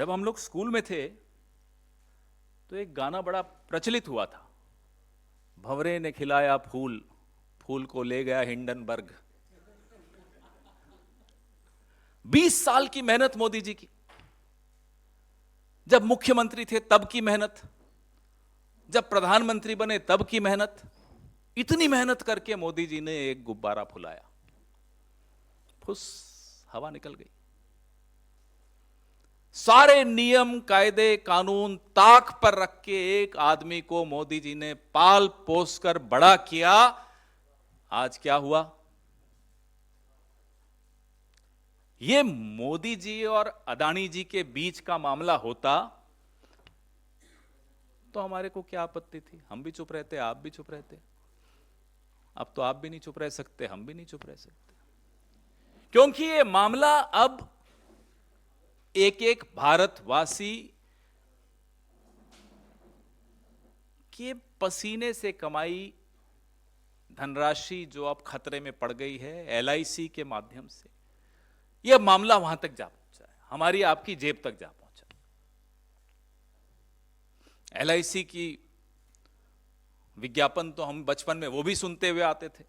जब हम लोग स्कूल में थे तो एक गाना बड़ा प्रचलित हुआ था, भंवरे ने खिलाया फूल, फूल को ले गया हिंडनबर्ग। 20 साल की मेहनत मोदी जी की, जब मुख्यमंत्री थे तब की मेहनत, जब प्रधानमंत्री बने तब की मेहनत, इतनी मेहनत करके मोदी जी ने एक गुब्बारा फुलाया, फुस हवा निकल गई। सारे नियम कायदे कानून ताक पर रख के एक आदमी को मोदी जी ने पाल पोस कर बड़ा किया। आज क्या हुआ? ये मोदी जी और अडानी जी के बीच का मामला होता तो हमारे को क्या आपत्ति थी? हम भी चुप रहते, आप भी चुप रहते। अब तो आप भी नहीं चुप रह सकते, हम भी नहीं चुप रह सकते, क्योंकि ये मामला अब एक एक भारतवासी के पसीने से कमाई धनराशि जो अब खतरे में पड़ गई है एलआईसी के माध्यम से, यह मामला वहां तक जा पहुंचा है, हमारी आपकी जेब तक जा पहुंचा। एलआईसी की विज्ञापन तो हम बचपन में वो भी सुनते हुए आते थे,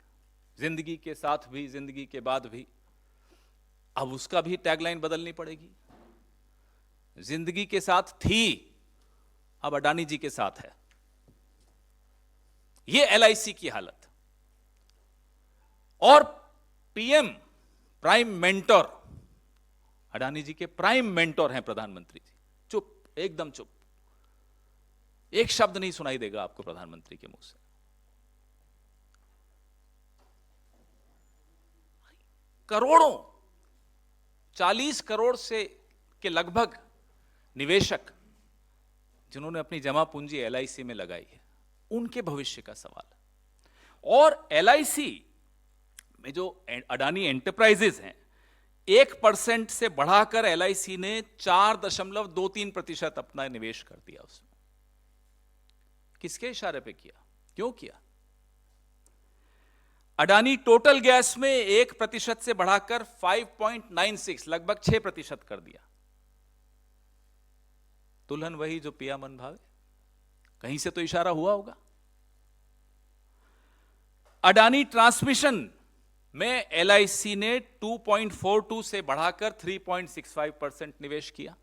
जिंदगी के साथ भी जिंदगी के बाद भी। अब उसका भी टैगलाइन बदलनी पड़ेगी, जिंदगी के साथ थी, अब अडानी जी के साथ है। यह एलआईसी की हालत। और पीएम प्राइम मेंटोर, अडानी जी के प्राइम मेंटोर हैं प्रधानमंत्री जी। चुप, एकदम चुप, एक शब्द नहीं सुनाई देगा आपको प्रधानमंत्री के मुंह से। करोड़ों, 40 करोड़ से के लगभग निवेशक जिन्होंने अपनी जमा पूंजी एलआईसी में लगाई है, उनके भविष्य का सवाल है। और एलआईसी में जो अडानी एंटरप्राइजेज हैं, 1% से बढ़ाकर एलआईसी ने 4.23% अपना निवेश कर दिया उसमें। किसके इशारे पे किया, क्यों किया? अडानी टोटल गैस में 1% से बढ़ाकर 5.96 लगभग 6% कर दिया। दुल्हन वही जो पिया मन भावे, कहीं से तो इशारा हुआ होगा। अडानी ट्रांसमिशन में एलआईसी ने 2.42 से बढ़ाकर 3.65% निवेश किया।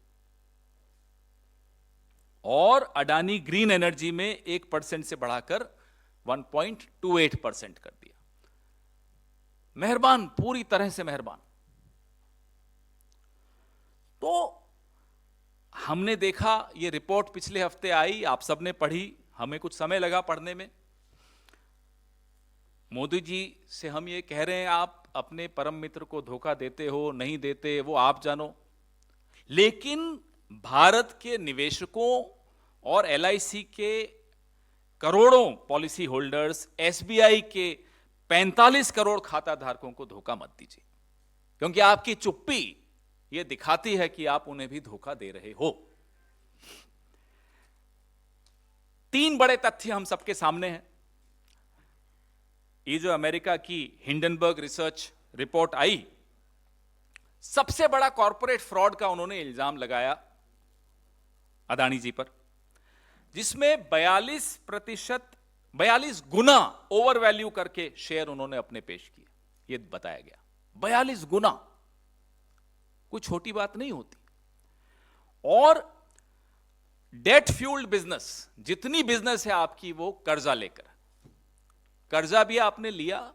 और अडानी ग्रीन एनर्जी में 1% से बढ़ाकर 1.28% कर दिया। मेहरबान, पूरी तरह से मेहरबान। तो हमने देखा, ये रिपोर्ट पिछले हफ्ते आई, आप सबने पढ़ी, हमें कुछ समय लगा पढ़ने में। मोदी जी से हम ये कह रहे हैं, आप अपने परम मित्र को धोखा देते हो, नहीं देते, वो आप जानो। लेकिन भारत के निवेशकों और एलआईसी के करोड़ों पॉलिसी होल्डर्स, एसबीआई के 45 करोड़ खाता धारकों को धोखा मत दीजिए, क्योंकि आपकी चुप्पी यह दिखाती है कि आप उन्हें भी धोखा दे रहे हो। 3 बड़े तथ्य हम सबके सामने हैं। ये जो अमेरिका की हिंडनबर्ग रिसर्च रिपोर्ट आई, सबसे बड़ा कॉर्पोरेट फ्रॉड का उन्होंने इल्जाम लगाया अडानी जी पर, जिसमें 42 गुना ओवर वैल्यू करके शेयर उन्होंने अपने पेश किए। ये बताया गया 42 गुना, कोई छोटी बात नहीं होती। और डेट फ्यूल्ड बिजनेस, जितनी बिजनेस है आपकी वो कर्जा लेकर, कर्जा भी आपने लिया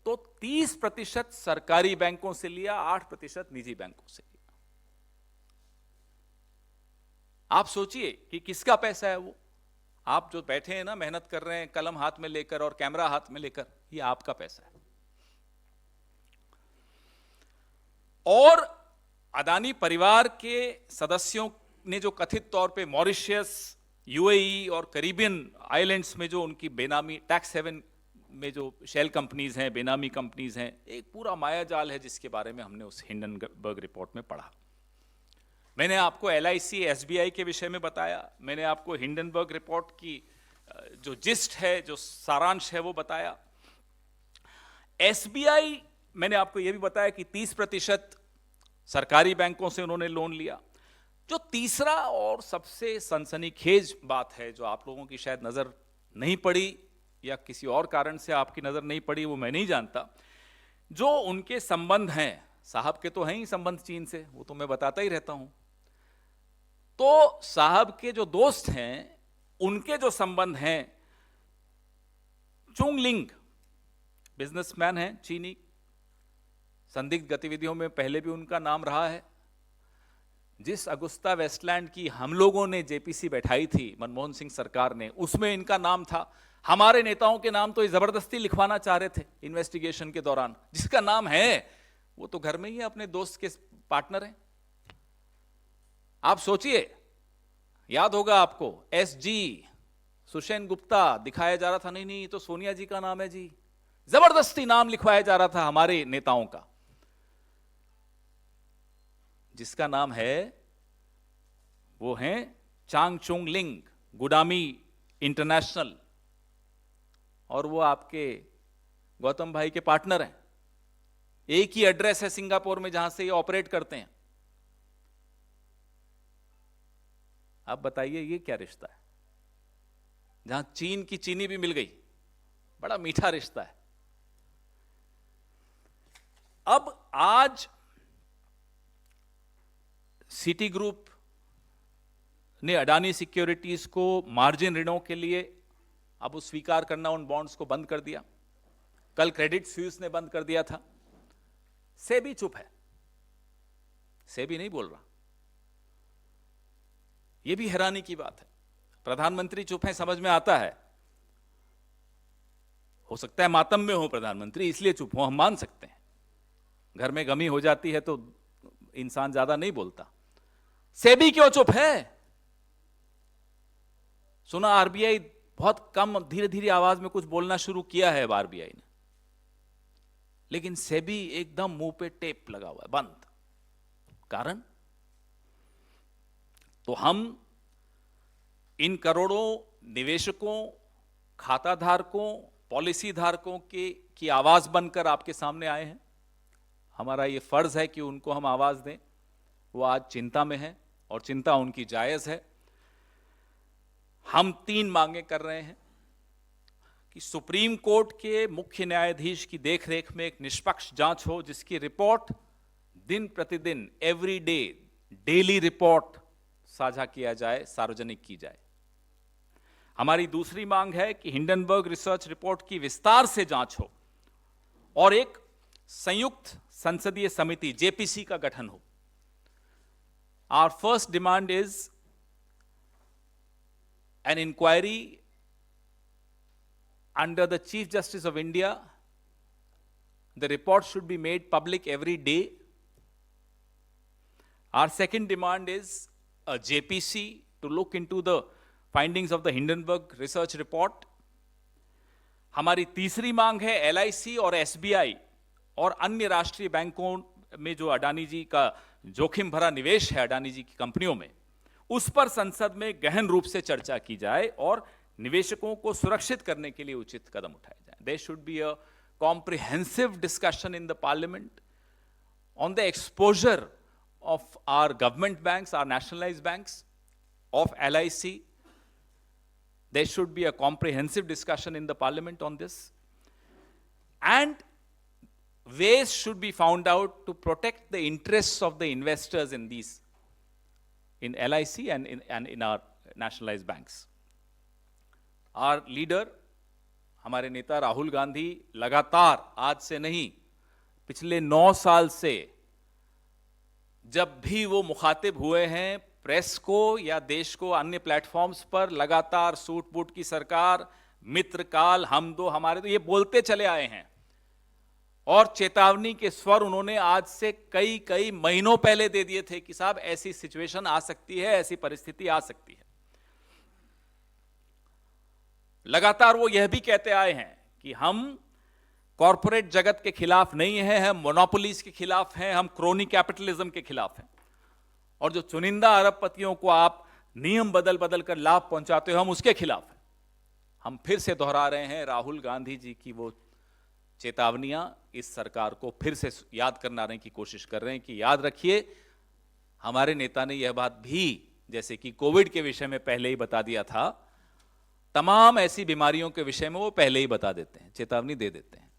तो 30% सरकारी बैंकों से लिया, 8% निजी बैंकों से लिया। आप सोचिए कि किसका पैसा है वो। आप जो बैठे हैं ना, मेहनत कर रहे हैं कलम हाथ में लेकर और कैमरा हाथ में लेकर, ये आपका पैसा है। और अडानी परिवार के सदस्यों ने जो कथित तौर पे मॉरिशस, यूएई और कैरिबियन आइलैंड्स में जो उनकी बेनामी टैक्स हेवन में जो शेल कंपनीज हैं, बेनामी कंपनीज हैं, एक पूरा मायाजाल है जिसके बारे में हमने उस हिंडनबर्ग रिपोर्ट में पढ़ा। मैंने आपको एलआईसी, एसबीआई के विषय में बताया, मैंने आपको हिंडनबर्ग रिपोर्ट की जो जिस्ट है, जो सारांश है वो बताया। एसबीआई, मैंने आपको यह भी बताया कि 30% सरकारी बैंकों से उन्होंने लोन लिया। जो तीसरा और सबसे सनसनीखेज बात है, जो आप लोगों की शायद नजर नहीं पड़ी या किसी और कारण से आपकी नजर नहीं पड़ी, वो मैं नहीं जानता, जो उनके संबंध हैं, साहब के तो हैं ही संबंध चीन से, वो तो मैं बताता ही रहता हूं। तो साहब के जो दोस्त हैं, उनके जो संबंध हैं, चुंगलिंग बिजनेसमैन हैं चीनी, संदिग्ध गतिविधियों में पहले भी उनका नाम रहा है। जिस अगुस्ता वेस्टलैंड की हम लोगों ने जेपीसी बैठाई थी मनमोहन सिंह सरकार ने, उसमें इनका नाम था। हमारे नेताओं के नाम तो ये जबरदस्ती लिखवाना चाह रहे थे इन्वेस्टिगेशन के दौरान। जिसका नाम है वो तो घर में ही है, अपने दोस्त के पार्टनर हैं। आप सोचिए, याद होगा आपको, एसजी सुषेन गुप्ता दिखाया जा रहा था, नहीं नहीं तो सोनिया जी का नाम है जी, जबरदस्ती नाम लिखवाया जा रहा था हमारे नेताओं का। जिसका नाम है वो है चांग चुंग लिंग, गुडामी इंटरनेशनल, और वो आपके गौतम भाई के पार्टनर हैं। एक ही एड्रेस है सिंगापुर में जहां से ये ऑपरेट करते हैं। आप बताइए ये क्या रिश्ता है, जहां चीन की चीनी भी मिल गई। बड़ा मीठा रिश्ता है। अब आज सिटी ग्रुप ने अडानी सिक्योरिटीज को मार्जिन ऋणों के लिए अब स्वीकार करना, उन बॉन्ड्स को बंद कर दिया। कल क्रेडिट स्विस ने बंद कर दिया था। सेबी चुप है, सेबी नहीं बोल रहा। यह भी हैरानी की बात है। प्रधानमंत्री चुप है, समझ में आता है, हो सकता है मातम में हो प्रधानमंत्री, इसलिए चुप हो, हम मान सकते हैं। घर में गमी हो जाती है तो इंसान ज्यादा नहीं बोलता। सेबी क्यों चुप है? सुना आरबीआई बहुत कम, धीरे धीरे आवाज में कुछ बोलना शुरू किया है आरबीआई ने, लेकिन सेबी एकदम मुंह पे टेप लगा हुआ है, बंद। कारण तो हम इन करोड़ों निवेशकों, खाता धारकों, पॉलिसी धारकों की आवाज बनकर आपके सामने आए हैं। हमारा ये फर्ज है कि उनको हम आवाज दें। वो आज चिंता में है और चिंता उनकी जायज है। हम 3 मांगे कर रहे हैं कि सुप्रीम कोर्ट के मुख्य न्यायाधीश की देखरेख में एक निष्पक्ष जांच हो, जिसकी रिपोर्ट दिन प्रतिदिन, एवरी डे, डेली रिपोर्ट साझा किया जाए, सार्वजनिक की जाए। हमारी दूसरी मांग है कि हिंडनबर्ग रिसर्च रिपोर्ट की विस्तार से जांच हो और एक संयुक्त संसदीय समिति जेपीसी का गठन हो। Our first demand is an inquiry under the Chief Justice of India. The report should be made public every day. Our second demand is a JPC to look into the findings of the Hindenburg research report. हमारी तीसरी मांग है LIC और SBI और अन्य राष्ट्रीय बैंकों में जो अडानी जी का जोखिम भरा निवेश है अडानी जी की कंपनियों में, उस पर संसद में गहन रूप से चर्चा की जाए और निवेशकों को सुरक्षित करने के लिए उचित कदम उठाए जाए। There should be a comprehensive discussion in the parliament on the exposure of our government banks, our nationalized banks, of LIC. There should be a comprehensive discussion in the parliament on this. And ways should be found out to protect the interests of the investors in these, in LIC and in our nationalized banks. Our leader, हमारे नेता राहुल गांधी लगातार, आज से नहीं, पिछले 9 साल से जब भी वो मुखातिब हुए हैं प्रेस को या देश को अन्य प्लेटफॉर्म्स पर, लगातार सूट बूट की सरकार, मित्रकाल, हम दो हमारे दो, ये बोलते चले आए हैं। और चेतावनी के स्वर उन्होंने आज से कई महीनों पहले दे दिए थे कि साहब ऐसी सिचुएशन आ सकती है, ऐसी परिस्थिति आ सकती है। लगातार वो यह भी कहते आए हैं कि हम कॉरपोरेट जगत के खिलाफ नहीं हैं, हम मोनोपोलीज के खिलाफ हैं, हम क्रोनी कैपिटलिज्म के खिलाफ हैं। और जो चुनिंदा अरबपतियों को आप नियम बदल बदल कर लाभ पहुंचाते हो, हम उसके खिलाफ हैं। हम फिर से दोहरा रहे हैं राहुल गांधी जी की वो चेतावनियां, इस सरकार को फिर से याद करने की कोशिश कर रहे हैं कि याद रखिए, हमारे नेता ने यह बात भी, जैसे कि कोविड के विषय में पहले ही बता दिया था, तमाम ऐसी बीमारियों के विषय में वो पहले ही बता देते हैं, चेतावनी दे देते हैं।